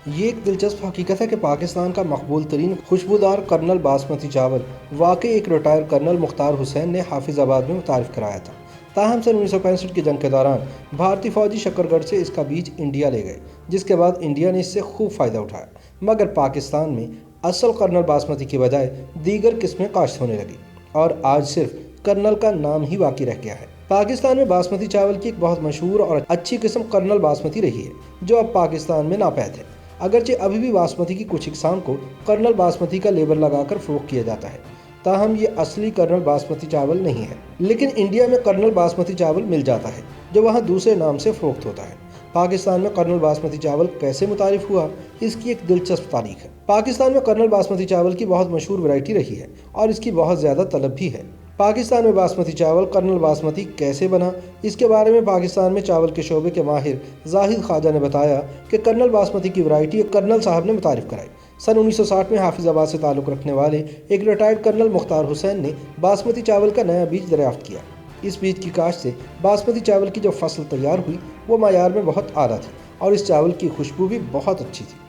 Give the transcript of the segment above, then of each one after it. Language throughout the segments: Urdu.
یہ ایک دلچسپ حقیقت ہے کہ پاکستان کا مقبول ترین خوشبودار کرنل باسمتی چاول واقعی ایک ریٹائر کرنل مختار حسین نے حافظ آباد میں متعارف کرایا تھا۔ تاہم سن 1965 کی جنگ کے دوران بھارتی فوجی شکر گڑھ سے اس کا بیج انڈیا لے گئے، جس کے بعد انڈیا نے اس سے خوب فائدہ اٹھایا، مگر پاکستان میں اصل کرنل باسمتی کی بجائے دیگر قسمیں کاشت ہونے لگی اور آج صرف کرنل کا نام ہی باقی رہ گیا ہے۔ پاکستان میں باسمتی چاول کی ایک بہت مشہور اور اچھی قسم کرنل باسمتی رہی ہے، جو اب پاکستان میں ناپید ہے۔ اگرچہ ابھی بھی باسمتی کی کچھ اقسام کو کرنل باسمتی کا لیبل لگا کر فروخت کیا جاتا ہے، تاہم یہ اصلی کرنل باسمتی چاول نہیں ہے۔ لیکن انڈیا میں کرنل باسمتی چاول مل جاتا ہے، جو وہاں دوسرے نام سے فروخت ہوتا ہے۔ پاکستان میں کرنل باسمتی چاول کیسے متعارف ہوا، اس کی ایک دلچسپ تاریخ ہے۔ پاکستان میں کرنل باسمتی چاول کی بہت مشہور ورائٹی رہی ہے اور اس کی بہت زیادہ طلب بھی ہے۔ پاکستان میں باسمتی چاول کرنل باسمتی کیسے بنا، اس کے بارے میں پاکستان میں چاول کے شعبے کے ماہر زاہد خواجہ نے بتایا کہ کرنل باسمتی کی ورائٹی کرنل صاحب نے متعارف کرائی۔ سن 1960 میں حافظ آباد سے تعلق رکھنے والے ایک ریٹائرڈ کرنل مختار حسین نے باسمتی چاول کا نیا بیج دریافت کیا۔ اس بیج کی کاشت سے باسمتی چاول کی جو فصل تیار ہوئی وہ معیار میں بہت اعلیٰ تھی اور اس چاول کی خوشبو بھی بہت اچھی تھی۔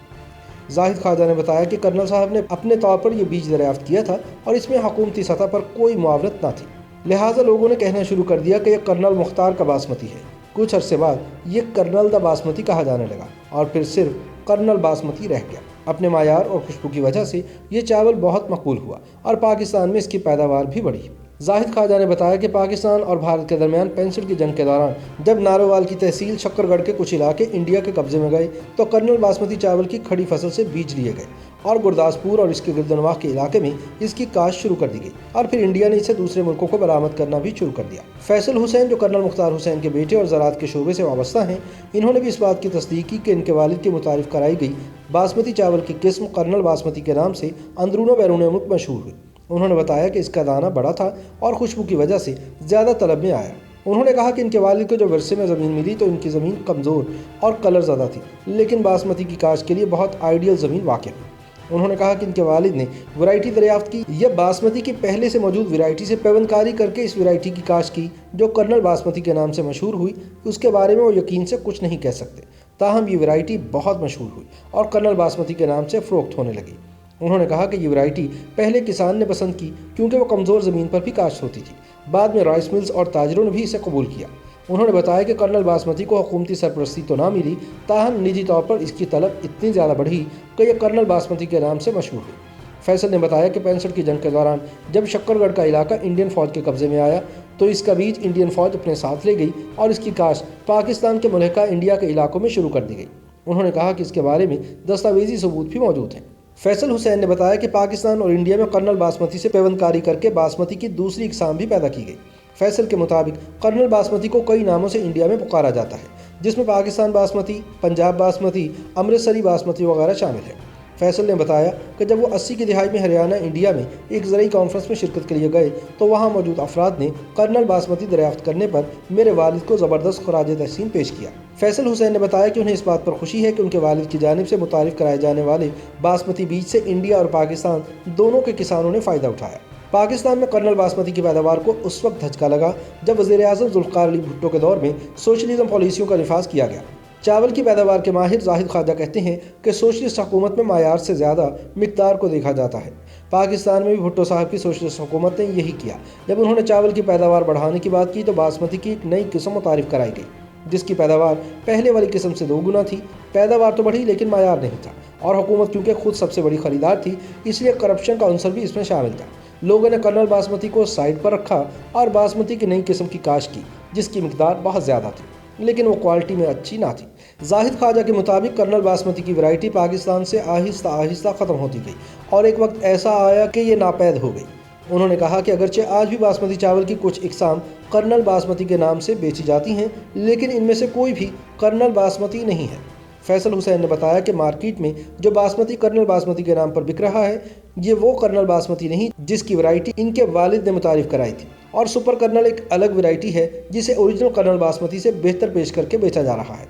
زاہد خواجہ نے بتایا کہ کرنل صاحب نے اپنے طور پر یہ بیج دریافت کیا تھا اور اس میں حکومتی سطح پر کوئی معاونت نہ تھی، لہٰذا لوگوں نے کہنا شروع کر دیا کہ یہ کرنل مختار کا باسمتی ہے۔ کچھ عرصے بعد یہ کرنل دا باسمتی کہا جانے لگا اور پھر صرف کرنل باسمتی رہ گیا۔ اپنے معیار اور خوشبو کی وجہ سے یہ چاول بہت مقبول ہوا اور پاکستان میں اس کی پیداوار بھی بڑھی۔ زاہد خواجہ نے بتایا کہ پاکستان اور بھارت کے درمیان 65 کی جنگ کے دوران جب نارووال کی تحصیل شکر گڑھ کے کچھ علاقے انڈیا کے قبضے میں گئے تو کرنل باسمتی چاول کی کھڑی فصل سے بیج لیے گئے اور گرداسپور اور اس کے گردنواح کے علاقے میں اس کی کاشت شروع کر دی گئی اور پھر انڈیا نے اسے دوسرے ملکوں کو برآمد کرنا بھی شروع کر دیا۔ فیصل حسین جو کرنل مختار حسین کے بیٹے اور زراعت کے شعبے سے وابستہ ہیں، انہوں نے بھی اس بات کی تصدیق کی کہ ان کے والد کی متعارف کرائی گئی باسمتی چاول کی قسم کرنل باسمتی کے نام سے اندرون و بیرون ملک مشہور ہوئی۔ انہوں نے بتایا کہ اس کا دانہ بڑا تھا اور خوشبو کی وجہ سے زیادہ طلب میں آیا۔ انہوں نے کہا کہ ان کے والد کو جو ورثے میں زمین ملی تو ان کی زمین کمزور اور کلر زدہ تھی، لیکن باسمتی کی کاشت کے لیے بہت آئیڈیل زمین واقع ہوئی۔ انہوں نے کہا کہ ان کے والد نے ورائٹی دریافت کی یا باسمتی کی پہلے سے موجود ورائٹی سے پیوند کاری کر کے اس ورائٹی کی کاشت کی جو کرنل باسمتی کے نام سے مشہور ہوئی، اس کے بارے میں وہ یقین سے کچھ نہیں کہہ سکتے، تاہم یہ ورائٹی بہت مشہور ہوئی اور کرنل باسمتی کے نام سے فروخت ہونے لگی۔ انہوں نے کہا کہ یہ ورائٹی پہلے کسان نے پسند کی کیونکہ وہ کمزور زمین پر بھی کاشت ہوتی تھی، بعد میں رائس ملز اور تاجروں نے بھی اسے قبول کیا۔ انہوں نے بتایا کہ کرنل باسمتی کو حکومتی سرپرستی تو نہ ملی، تاہم نجی طور پر اس کی طلب اتنی زیادہ بڑھی کہ یہ کرنل باسمتی کے نام سے مشہور ہوئی۔ فیصل نے بتایا کہ 65 کی جنگ کے دوران جب شکر گڑھ کا علاقہ انڈین فوج کے قبضے میں آیا تو اس کا بیج انڈین فوج اپنے ساتھ لے گئی اور اس کی کاشت پاکستان کے ملحقہ انڈیا کے علاقوں میں شروع کر دی گئی۔ انہوں نے کہا کہ اس کے بارے میں دستاویزی ثبوت بھی موجود ہیں۔ فیصل حسین نے بتایا کہ پاکستان اور انڈیا میں کرنل باسمتی سے پیوند کاری کر کے باسمتی کی دوسری اقسام بھی پیدا کی گئی۔ فیصل کے مطابق کرنل باسمتی کو کئی ناموں سے انڈیا میں پکارا جاتا ہے، جس میں پاکستان باسمتی، پنجاب باسمتی، امرتسری باسمتی وغیرہ شامل ہیں۔ فیصل نے بتایا کہ جب وہ 80 کی دہائی میں ہریانہ انڈیا میں ایک زرعی کانفرنس میں شرکت کے لیے گئے تو وہاں موجود افراد نے کرنل باسمتی دریافت کرنے پر میرے والد کو زبردست خراج تحسین پیش کیا۔ فیصل حسین نے بتایا کہ انہیں اس بات پر خوشی ہے کہ ان کے والد کی جانب سے متعارف کرائے جانے والے باسمتی بیج سے انڈیا اور پاکستان دونوں کے کسانوں نے فائدہ اٹھایا۔ پاکستان میں کرنل باسمتی کی پیداوار کو اس وقت دھچکا لگا جب وزیر اعظم ذوالفقار علی بھٹو کے دور میں سوشلزم پالیسیوں کا نفاذ کیا گیا۔ چاول کی پیداوار کے ماہر زاہد خواجہ کہتے ہیں کہ سوشلسٹ حکومت میں معیار سے زیادہ مقدار کو دیکھا جاتا ہے۔ پاکستان میں بھی بھٹو صاحب کی سوشلسٹ حکومت نے یہی کیا۔ جب انہوں نے چاول کی پیداوار بڑھانے کی بات کی تو باسمتی کی ایک نئی قسم متعارف کرائی گئی جس کی پیداوار پہلے والی قسم سے 2 گنا تھی۔ پیداوار تو بڑھی لیکن معیار نہیں تھا اور حکومت کیونکہ خود سب سے بڑی خریدار تھی اس لیے کرپشن کا عنصر بھی اس میں شامل تھا۔ لوگوں نے کرنل باسمتی کو سائڈ پر رکھا اور باسمتی کی نئی قسم کی کاشت کی جس کی مقدار بہت زیادہ تھی لیکن وہ کوالٹی میں اچھی نہ تھی۔ زاہد خواجہ کے مطابق کرنل باسمتی کی ورائٹی پاکستان سے آہستہ آہستہ ختم ہوتی گئی اور ایک وقت ایسا آیا کہ یہ ناپید ہو گئی۔ انہوں نے کہا کہ اگرچہ آج بھی باسمتی چاول کی کچھ اقسام کرنل باسمتی کے نام سے بیچی جاتی ہیں لیکن ان میں سے کوئی بھی کرنل باسمتی نہیں ہے۔ فیصل حسین نے بتایا کہ مارکیٹ میں جو باسمتی کرنل باسمتی کے نام پر بک رہا ہے یہ وہ کرنل باسمتی نہیں جس کی ورائٹی ان کے والد نے متعارف کرائی تھی، اور سپر کرنل ایک الگ ورائٹی ہے جسے اوریجنل کرنل باسمتی سے بہتر پیش کر کے بیچا جا رہا ہے۔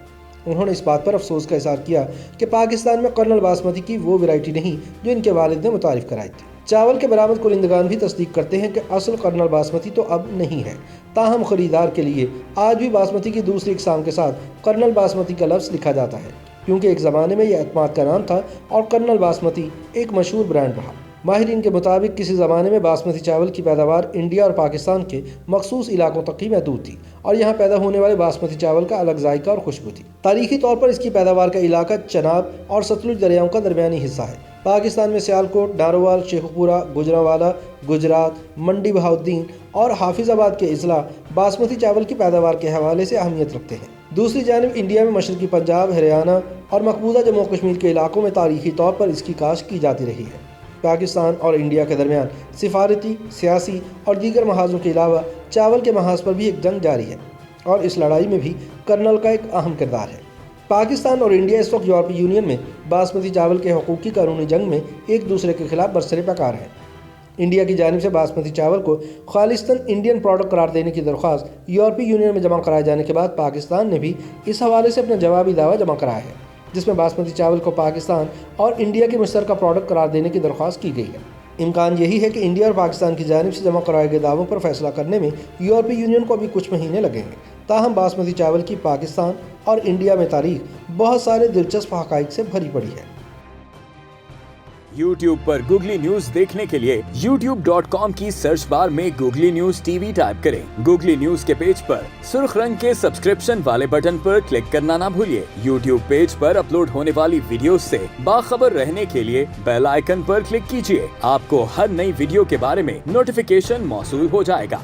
انہوں نے اس بات پر افسوس کا اظہار کیا کہ پاکستان میں کرنل باسمتی کی وہ ورائٹی نہیں جو ان کے والد نے متعارف کرائی تھی۔ چاول کے برآمد کنندگان بھی تصدیق کرتے ہیں کہ اصل کرنل باسمتی تو اب نہیں ہے، تاہم خریدار کے لیے آج بھی باسمتی کی دوسری اقسام کے ساتھ کرنل باسمتی کا لفظ لکھا جاتا ہے۔ کیونکہ ایک زمانے میں یہ اعتماد کا نام تھا اور کرنل باسمتی ایک مشہور برانڈ رہا۔ ماہرین کے مطابق کسی زمانے میں باسمتی چاول کی پیداوار انڈیا اور پاکستان کے مخصوص علاقوں تک ہی محدود تھی اور یہاں پیدا ہونے والے باسمتی چاول کا الگ ذائقہ اور خوشبو تھی۔ تاریخی طور پر اس کی پیداوار کا علاقہ چناب اور ستلج دریاؤں کا درمیانی حصہ ہے۔ پاکستان میں سیالکوٹ، نارووال، شیخو پورہ، گوجرانوالا، گجرات، منڈی بہاؤالدین اور حافظ آباد کے اضلاع باسمتی چاول کی پیداوار کے حوالے سے اہمیت رکھتے ہیں۔ دوسری جانب انڈیا میں مشرقی پنجاب، ہریانہ اور مقبوضہ جموں و کشمیر کے علاقوں میں تاریخی طور پر اس کی کاشت کی جاتی رہی ہے۔ پاکستان اور انڈیا کے درمیان سفارتی، سیاسی اور دیگر محاذوں کے علاوہ چاول کے محاذ پر بھی ایک جنگ جاری ہے اور اس لڑائی میں بھی کرنل کا ایک اہم کردار ہے۔ پاکستان اور انڈیا اس وقت یورپی یونین میں باسمتی چاول کے حقوق کی قانونی جنگ میں ایک دوسرے کے خلاف برسر پیکار ہیں۔ انڈیا کی جانب سے باسمتی چاول کو خالصتاً انڈین پروڈکٹ قرار دینے کی درخواست یورپی یونین میں جمع کرائے جانے کے بعد پاکستان نے بھی اس حوالے سے اپنا جوابی دعویٰ جمع کرایا ہے، جس میں باسمتی چاول کو پاکستان اور انڈیا کے مشترکہ پروڈکٹ قرار دینے کی درخواست کی گئی ہے۔ امکان یہی ہے کہ انڈیا اور پاکستان کی جانب سے جمع کرائے گئے دعووں پر فیصلہ کرنے میں یورپی یونین کو ابھی کچھ مہینے لگیں گے۔ تاہم باسمتی چاول کی پاکستان اور انڈیا میں تاریخ بہت سارے دلچسپ حقائق سے بھری پڑی ہے۔ YouTube پر گوگلی نیوز دیکھنے کے لیے youtube.com کی سرچ بار میں googly news T V type کریں۔ گوگلی نیوز کے پیج پر سرخ رنگ کے سبسکرپشن والے بٹن پر کلک کرنا نہ بھولیے۔ YouTube پیج پر اپلوڈ ہونے والی ویڈیوز سے باخبر رہنے کے لیے بیل آئیکن پر کلک کیجیے۔ آپ کو ہر نئی ویڈیو کے بارے میں نوٹیفیکیشن موصول ہو جائے گا۔